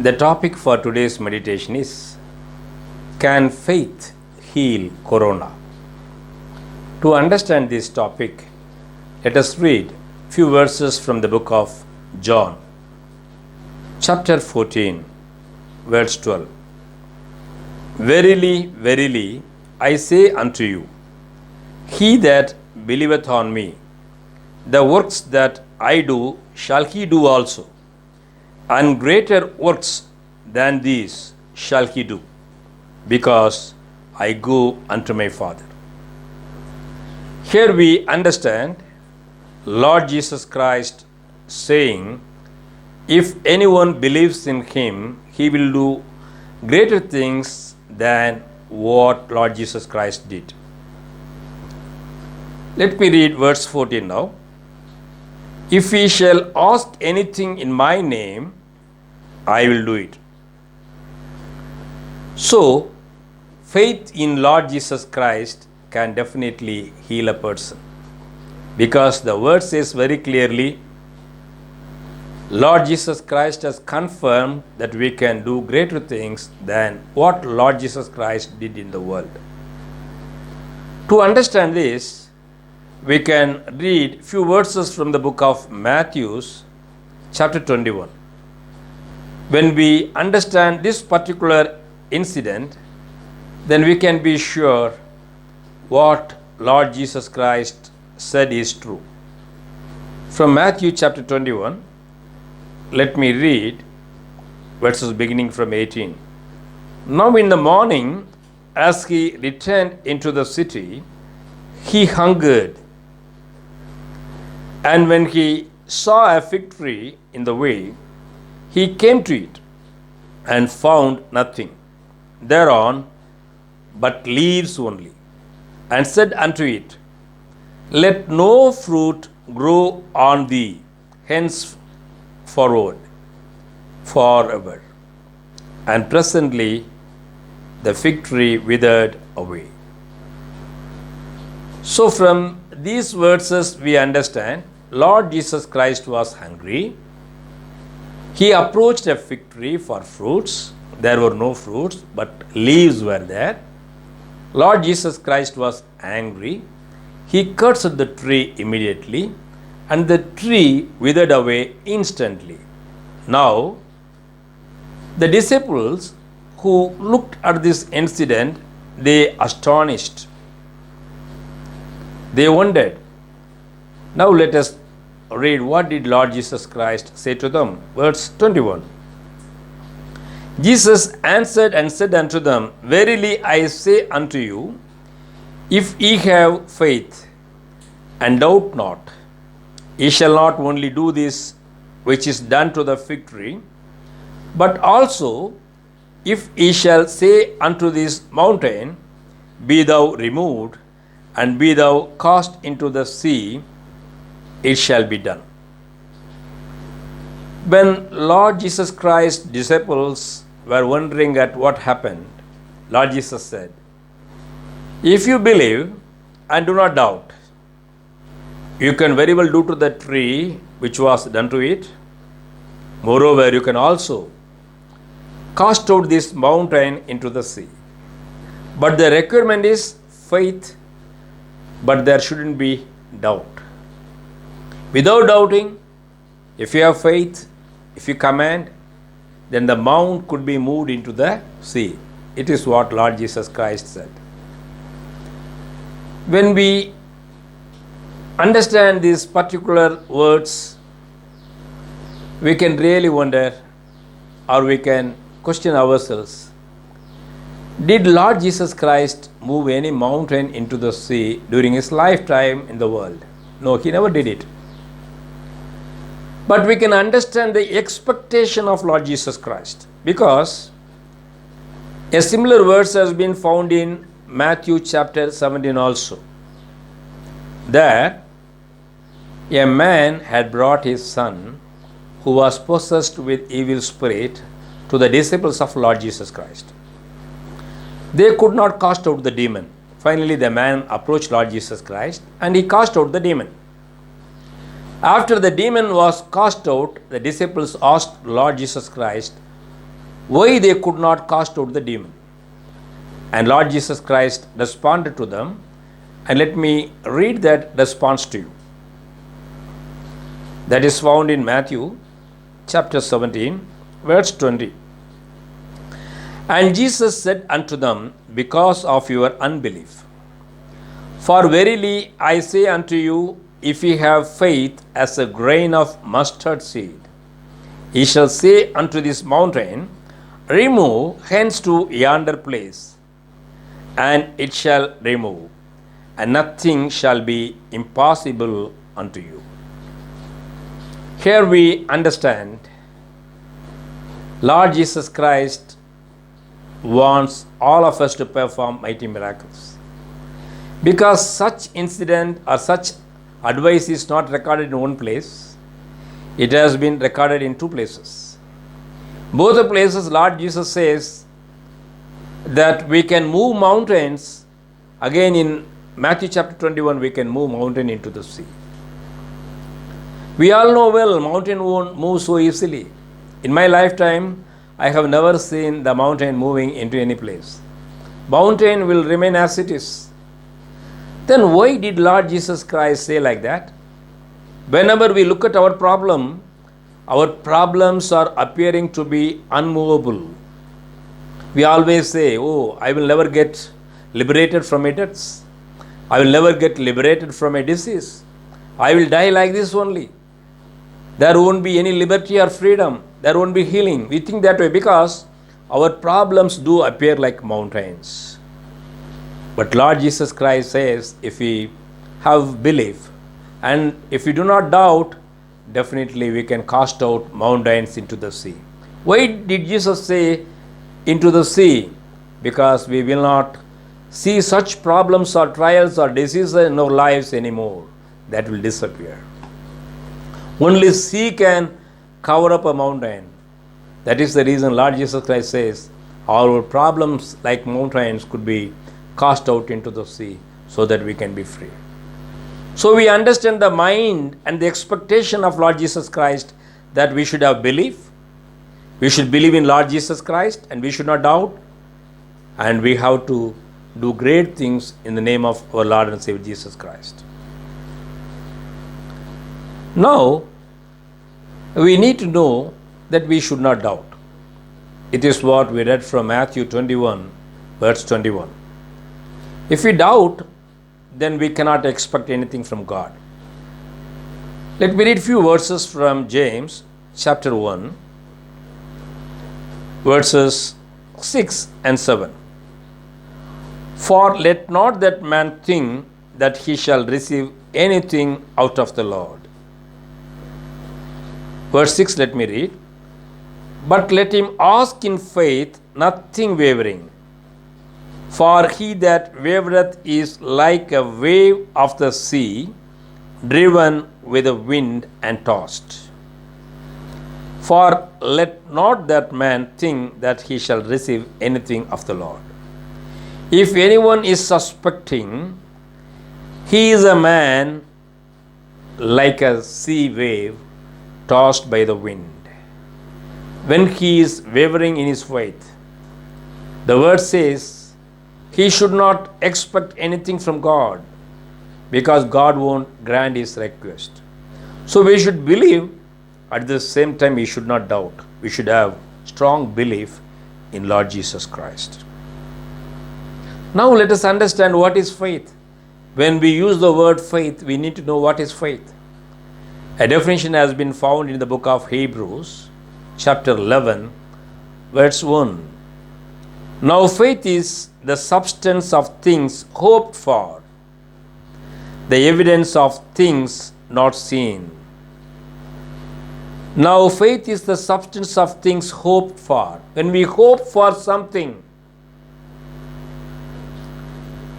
The topic for today's meditation is, can faith heal corona? To understand this topic, let us read few verses from the book of John, chapter 14, verse 12. Verily, verily, I say unto you, he that believeth on me, the works that I do shall he do also, and greater works than these shall he do, because I go unto my Father. Here we understand Lord Jesus Christ saying, if anyone believes in him, he will do greater things than what Lord Jesus Christ did. Let me read verse 14 now. If ye shall ask anything in my name, I will do it. So, faith in Lord Jesus Christ can definitely heal a person. Because the word says very clearly, Lord Jesus Christ has confirmed that we can do greater things than what Lord Jesus Christ did in the world. To understand this, we can read few verses from the book of Matthew, chapter 21. When we understand this particular incident, then we can be sure what Lord Jesus Christ said is true. From Matthew chapter 21, let me read verses beginning from 18. Now in the morning, as he returned into the city, he hungered. And when he saw a fig tree in the way, he came to it and found nothing thereon but leaves only, and said unto it, let no fruit grow on thee henceforward forever. And presently the fig tree withered away. So from these verses we understand Lord Jesus Christ was hungry. He approached a fig tree for fruits. There were no fruits, but leaves were there. Lord Jesus Christ was angry. He cursed the tree immediately, and the tree withered away instantly. Now, the disciples who looked at this incident, they astonished. They wondered. Now let us read what did Lord Jesus Christ say to them. Verse 21. Jesus answered and said unto them, verily I say unto you, if ye have faith and doubt not, ye shall not only do this which is done to the fig tree, but also if ye shall say unto this mountain, be thou removed, and be thou cast into the sea, it shall be done. When Lord Jesus Christ's disciples were wondering at what happened, Lord Jesus said, if you believe and do not doubt, you can very well do to the tree which was done to it. Moreover, you can also cast out this mountain into the sea. But the requirement is faith, but there shouldn't be doubt. Without doubting, if you have faith, if you command, then the mount could be moved into the sea. It is what Lord Jesus Christ said. When we understand these particular words, we can really wonder, or we can question ourselves, did Lord Jesus Christ move any mountain into the sea during his lifetime in the world? No, he never did it. But we can understand the expectation of Lord Jesus Christ, because a similar verse has been found in Matthew chapter 17 also. There, a man had brought his son who was possessed with evil spirit to the disciples of Lord Jesus Christ. They could not cast out the demon. Finally, the man approached Lord Jesus Christ and he cast out the demon. After the demon was cast out, the disciples asked Lord Jesus Christ, why they could not cast out the demon. And Lord Jesus Christ responded to them, and let me read that response to you. That is found in Matthew chapter 17, verse 20. And Jesus said unto them, because of your unbelief. For verily I say unto you, if ye have faith as a grain of mustard seed, ye shall say unto this mountain, remove hence to yonder place, and it shall remove, and nothing shall be impossible unto you. Here we understand Lord Jesus Christ wants all of us to perform mighty miracles. Because such incident or such advice is not recorded in one place, it has been recorded in two places. Both the places Lord Jesus says that we can move mountains. Again in Matthew chapter 21, we can move mountain into the sea. We all know well, mountain won't move so easily. In my lifetime, I have never seen the mountain moving into any place. Mountain will remain as it is. Then why did Lord Jesus Christ say like that? Whenever we look at our problems are appearing to be unmovable. We always say, oh, I will never get liberated from my debts. I will never get liberated from a disease. I will die like this only. There won't be any liberty or freedom. There won't be healing. We think that way because our problems do appear like mountains. But Lord Jesus Christ says, if we have belief and if we do not doubt, definitely we can cast out mountains into the sea. Why did Jesus say into the sea? Because we will not see such problems or trials or diseases in our lives anymore. That will disappear. Only sea can cover up a mountain. That is the reason Lord Jesus Christ says our problems like mountains could be cast out into the sea so that we can be free. So we understand the mind and the expectation of Lord Jesus Christ that we should have belief. We should believe in Lord Jesus Christ and we should not doubt. And we have to do great things in the name of our Lord and Savior Jesus Christ. Now, we need to know that we should not doubt. It is what we read from Matthew 21, verse 21. If we doubt, then we cannot expect anything from God. Let me read a few verses from James chapter 1, verses 6 and 7. For let not that man think that he shall receive anything out of the Lord. Verse 6, let me read. But let him ask in faith, nothing wavering. For he that wavereth is like a wave of the sea, driven with the wind and tossed. For let not that man think that he shall receive anything of the Lord. If anyone is suspecting, he is a man like a sea wave tossed by the wind. When he is wavering in his faith, the word says he should not expect anything from God because God won't grant his request. So we should believe, at the same time we should not doubt. We should have strong belief in Lord Jesus Christ. Now let us understand what is faith. When we use the word faith, we need to know what is faith. A definition has been found in the book of Hebrews, chapter 11, verse 1. Now faith is the substance of things hoped for, the evidence of things not seen. Now faith is the substance of things hoped for. When we hope for something,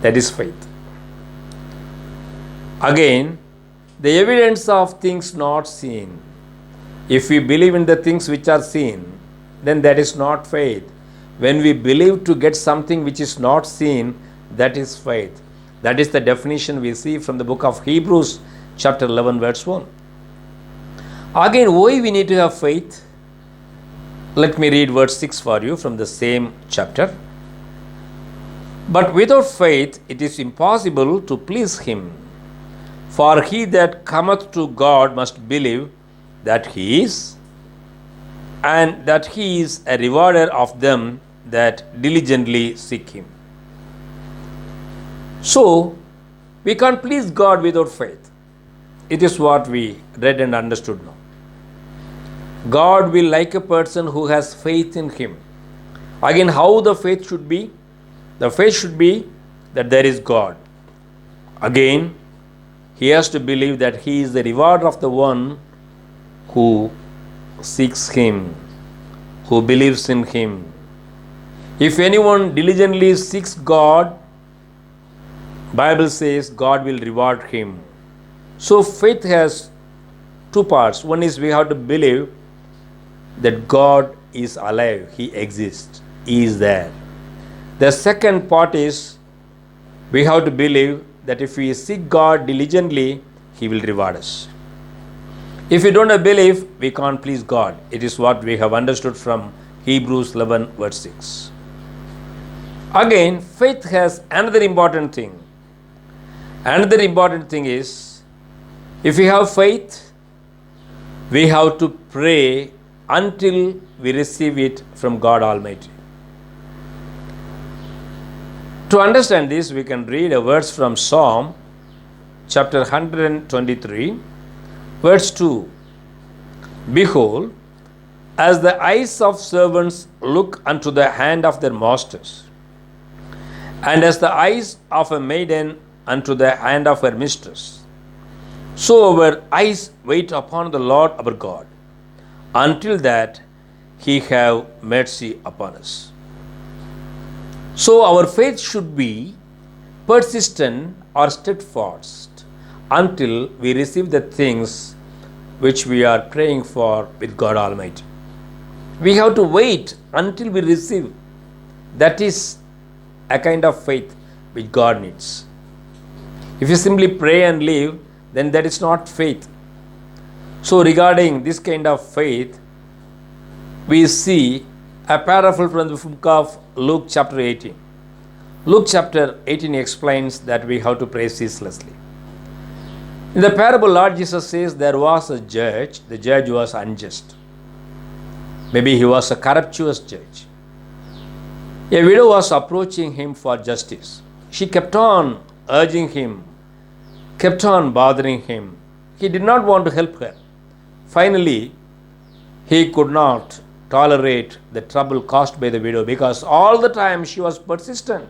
that is faith. Again, the evidence of things not seen. If we believe in the things which are seen, then that is not faith. When we believe to get something which is not seen, that is faith. That is the definition we see from the book of Hebrews, chapter 11, verse 1. Again, why we need to have faith? Let me read verse 6 for you from the same chapter. But without faith it is impossible to please him. For he that cometh to God must believe that he is, and that he is a rewarder of them that diligently seek him. So, we can't please God without faith. It is what we read and understood now. God will like a person who has faith in him. Again, how the faith should be? The faith should be that there is God. Again, he has to believe that he is the rewarder of the one who seeks him, who believes in him. If anyone diligently seeks God, Bible says God will reward him. So faith has two parts. One is we have to believe that God is alive, he exists, he is there. The second part is we have to believe that if we seek God diligently, he will reward us. If we don't have belief, we can't please God. It is what we have understood from Hebrews 11 verse 6. Again, faith has another important thing. Another important thing is, if we have faith, we have to pray until we receive it from God Almighty. To understand this, we can read a verse from Psalm chapter 123, verse 2. Behold, as the eyes of servants look unto the hand of their masters, and as the eyes of a maiden unto the hand of her mistress, so our eyes wait upon the Lord our God, until that he have mercy upon us. So our faith should be persistent or steadfast until we receive the things which we are praying for with God Almighty. We have to wait until we receive. That is a kind of faith which God needs. If you simply pray and leave, then that is not faith. So regarding this kind of faith, we see a parable from the book of Luke chapter 18. Luke chapter 18 explains that we have to pray ceaselessly. In the parable, Lord Jesus says there was a judge. The judge was unjust. Maybe he was a corruptuous judge. A widow was approaching him for justice. She kept on urging him, kept on bothering him. He did not want to help her. Finally, he could not tolerate the trouble caused by the widow, because all the time she was persistent.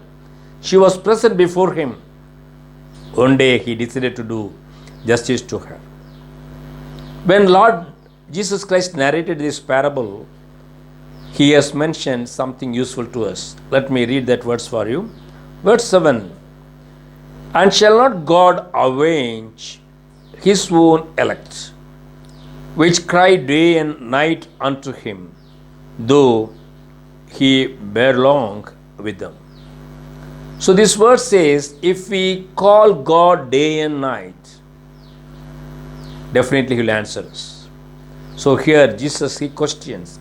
She was present before him. One day he decided to do justice to her. When Lord Jesus Christ narrated this parable, he has mentioned something useful to us. Let me read that verse for you. Verse 7. And shall not God avenge his own elect, which cry day and night unto him, though he bear long with them? So this verse says, if we call God day and night, definitely he will answer us. So here Jesus, he questions,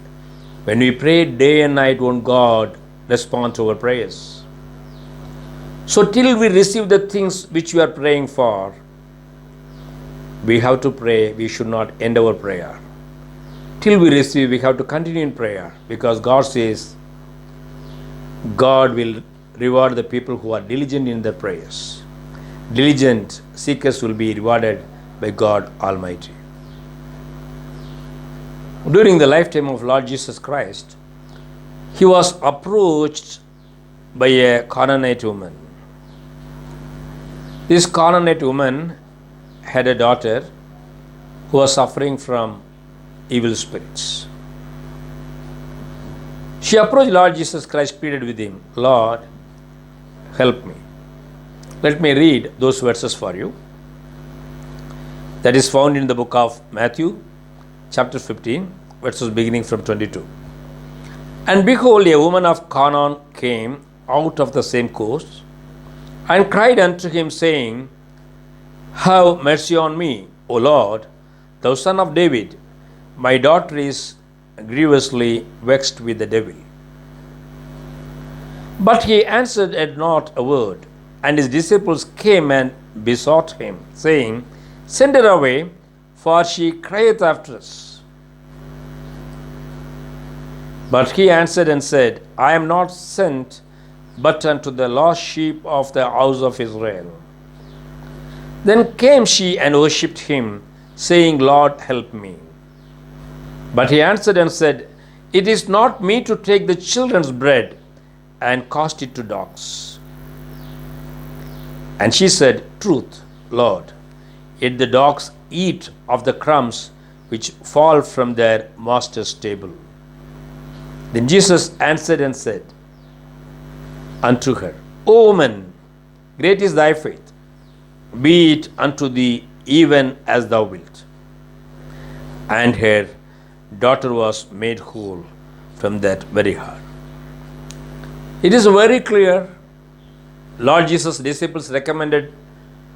when we pray day and night, won't God respond to our prayers? So till we receive the things which we are praying for, we have to pray. We should not end our prayer. Till we receive, we have to continue in prayer, because God says God will reward the people who are diligent in their prayers. Diligent seekers will be rewarded by God Almighty. During the lifetime of Lord Jesus Christ, he was approached by a Canaanite woman. This Canaanite woman had a daughter who was suffering from evil spirits. She approached Lord Jesus Christ, pleaded with him, Lord, help me. Let me read those verses for you. That is found in the book of Matthew, chapter 15, verses beginning from 22. And behold, a woman of Canaan came out of the same coast, and cried unto him, saying, Have mercy on me, O Lord, thou son of David. My daughter is grievously vexed with the devil. But he answered not a word. And his disciples came and besought him, saying, Send her away, for she crieth after us. But he answered and said, I am not sent but unto the lost sheep of the house of Israel. Then came she and worshipped him, saying, Lord, help me. But he answered and said, It is not meet to take the children's bread and cast it to dogs. And she said, Truth, Lord, yet the dogs eat of the crumbs which fall from their master's table. Then Jesus answered and said unto her, O woman, great is thy faith, be it unto thee even as thou wilt. And her daughter was made whole from that very hour. It is very clear. Lord Jesus' disciples recommended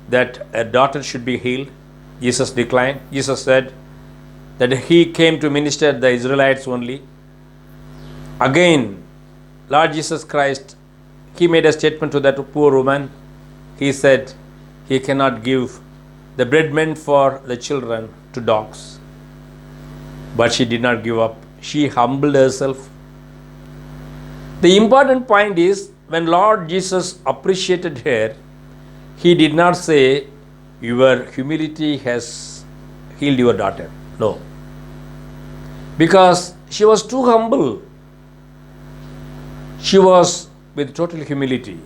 that a daughter should be healed. Jesus declined. Jesus said that he came to minister the Israelites only. Again, Lord Jesus Christ, he made a statement to that poor woman. He said he cannot give the bread meant for the children to dogs. But she did not give up. She humbled herself. The important point is, when Lord Jesus appreciated her, he did not say, Your humility has healed your daughter. No. Because she was too humble. She was with total humility.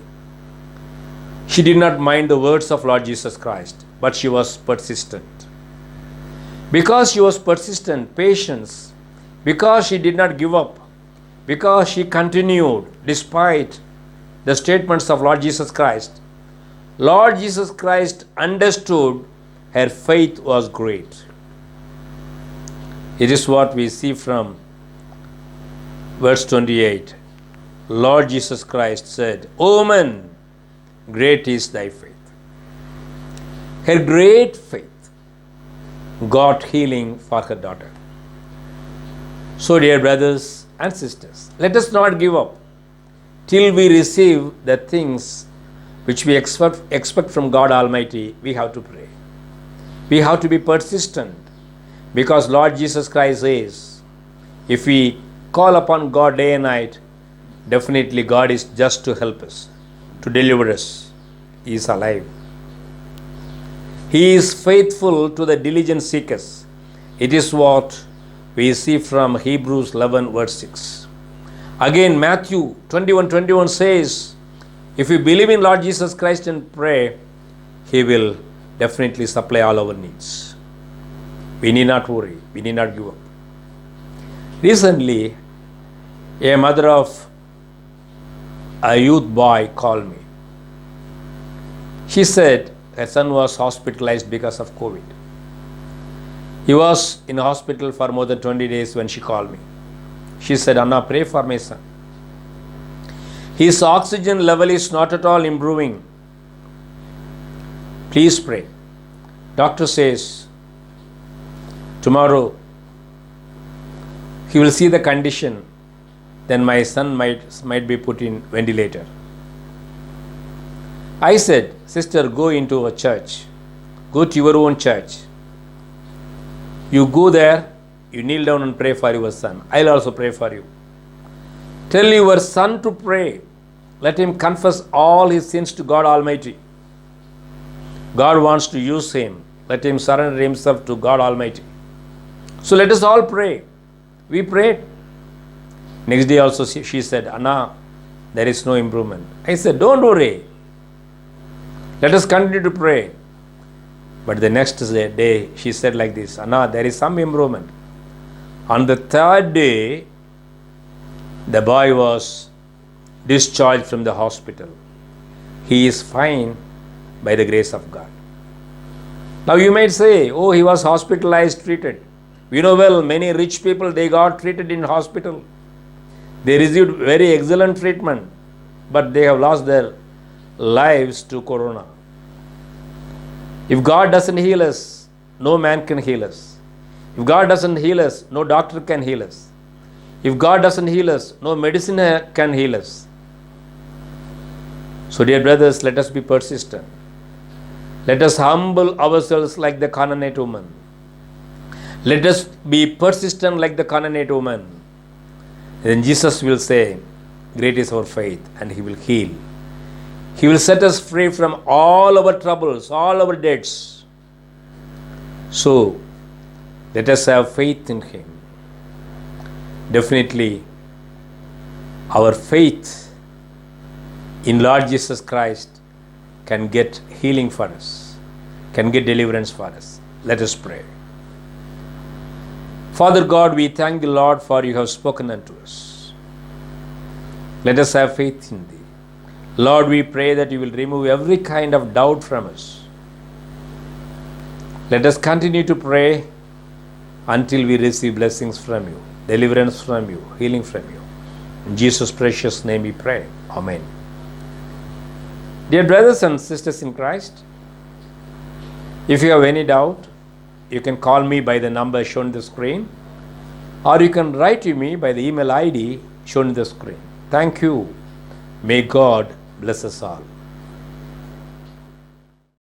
She did not mind the words of Lord Jesus Christ, but she was persistent. Because she was persistent, patience, because she did not give up, because she continued despite the statements of Lord Jesus Christ, Lord Jesus Christ understood her faith was great. It is what we see from verse 28. Lord Jesus Christ said, O woman, great is thy faith. Her great faith got healing for her daughter. So, dear brothers and sisters, let us not give up till we receive the things which we expect from God Almighty. We have to pray. We have to be persistent, because Lord Jesus Christ says, if we call upon God day and night, definitely God is just to help us, to deliver us. He is alive. He is faithful to the diligent seekers. It is what we see from Hebrews 11 verse 6. Again, Matthew 21:21 says, if we believe in Lord Jesus Christ and pray, He will definitely supply all our needs. We need not worry. We need not give up. Recently, a mother of a youth boy called me. She said her son was hospitalized because of COVID. He was in hospital for more than 20 days when she called me. She said, Anna, pray for my son. His oxygen level is not at all improving. Please pray. Doctor says, tomorrow he will see the condition, then my son might be put in ventilator. I said, sister, go into a church. Go to your own church. You go there, you kneel down and pray for your son. I'll also pray for you. Tell your son to pray. Let him confess all his sins to God Almighty. God wants to use him. Let him surrender himself to God Almighty. So let us all pray. We prayed. Next day also she said, Anna, there is no improvement. I said, don't worry. Let us continue to pray. But the next day she said like this, Anna, there is some improvement. On the third day, the boy was discharged from the hospital. He is fine by the grace of God. Now you might say, oh, he was hospitalized, treated. We know well, many rich people, they got treated in hospital. They received very excellent treatment, but they have lost their lives to corona. If God doesn't heal us, no man can heal us. If God doesn't heal us, no doctor can heal us. If God doesn't heal us, no medicine can heal us. So, dear brothers, let us be persistent. Let us humble ourselves like the Canaanite woman. Let us be persistent like the Canaanite woman. Then Jesus will say, great is our faith, and He will heal. He will set us free from all our troubles, all our debts. So, let us have faith in Him. Definitely, our faith in Lord Jesus Christ can get healing for us, can get deliverance for us. Let us pray. Father God, we thank the Lord for you have spoken unto us. Let us have faith in Thee. Lord, we pray that you will remove every kind of doubt from us. Let us continue to pray until we receive blessings from you, deliverance from you, healing from you. In Jesus' precious name we pray. Amen. Dear brothers and sisters in Christ, if you have any doubt, you can call me by the number shown on the screen, or you can write to me by the email ID shown on the screen. Thank you. May God bless us all.